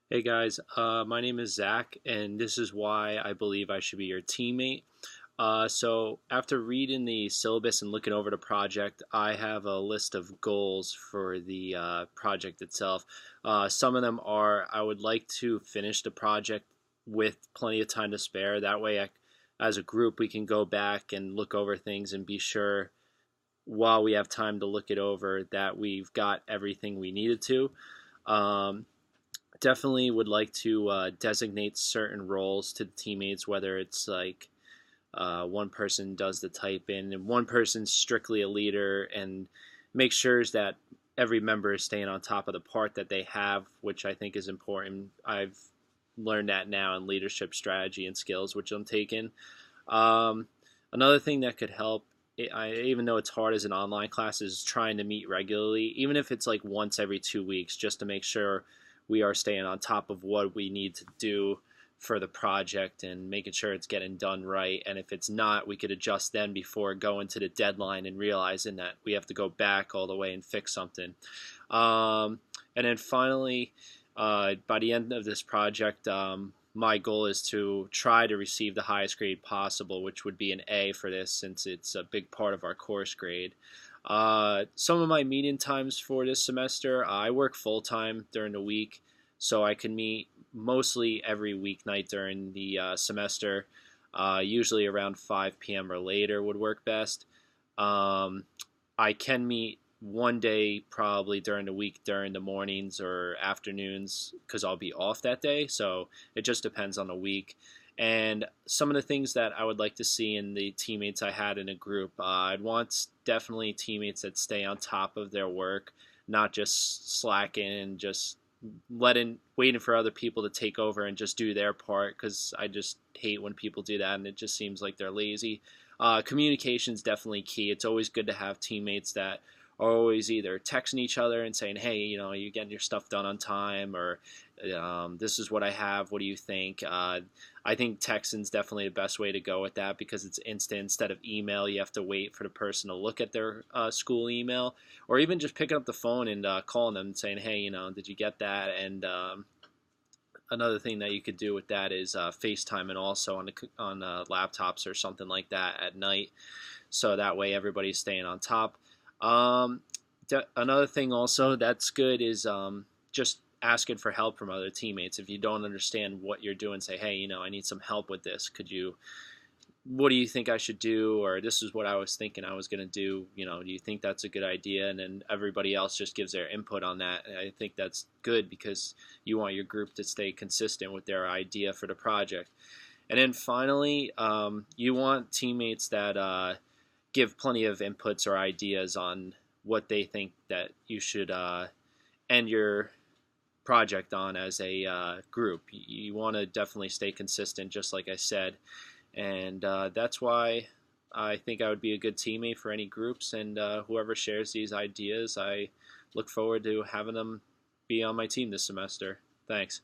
Hey guys, my name is Zach, and this is why I believe I should be your teammate. So, after reading the syllabus and looking over the project, I have a list of goals for the project itself. Some of them are I would like to finish the project with plenty of time to spare. That way, as a group, we can go back and look over things and be sure while we have time to look it over that we've got everything we needed to. Um, Definitely would like to designate certain roles to the teammates, whether it's like one person does the type in and one person's strictly a leader, and make sure that every member is staying on top of the part that they have, which I think is important. I've learned that now in leadership strategy and skills, which I'm taking. Um, Another thing that could help, even though it's hard as an online class, is trying to meet regularly, even if it's like once every 2 weeks, just to make sure we are staying on top of what we need to do for the project and making sure it's getting done right. And if it's not, we could adjust then before going to the deadline and realizing that we have to go back all the way and fix something. And then finally, by the end of this project, my goal is to try to receive the highest grade possible, which would be an A for this since it's a big part of our course grade. Some of my meeting times for this semester, I work full time during the week, so I can meet mostly every weeknight during the semester. Usually around 5 p.m. or later would work best. Um, I can meet one day probably during the week during the mornings or afternoons because I'll be off that day. So it just depends on the week. And some of the things that I would like to see in the teammates I had in a group, I'd want definitely teammates that stay on top of their work, not just slacking and just waiting for other people to take over and just do their part, because I just hate when people do that and it just seems like they're lazy. Communication is definitely key. It's always good to have teammates that are always either texting each other and saying, hey, you're getting your stuff done on time, or this is what I have. What do you think? I think texting's definitely the best way to go with that because it's instant. Instead of email, you have to wait for the person to look at their school email, or even just picking up the phone and calling them and saying, hey, did you get that? And another thing that you could do with that is FaceTime, and also on laptops or something like that at night, so that way everybody's staying on top. Um, Another thing also that's good is just asking for help from other teammates. If you don't understand what you're doing, say, hey, I need some help with this. What do you think I should do? Or this is what I was thinking I was going to do. Do you think that's a good idea? And then everybody else just gives their input on that. And I think that's good because you want your group to stay consistent with their idea for the project. And then finally, you want teammates that give plenty of inputs or ideas on what they think that you should end your project on as a group. You want to definitely stay consistent, just like I said, and that's why I think I would be a good teammate for any groups. And whoever shares these ideas, I look forward to having them be on my team this semester. Thanks.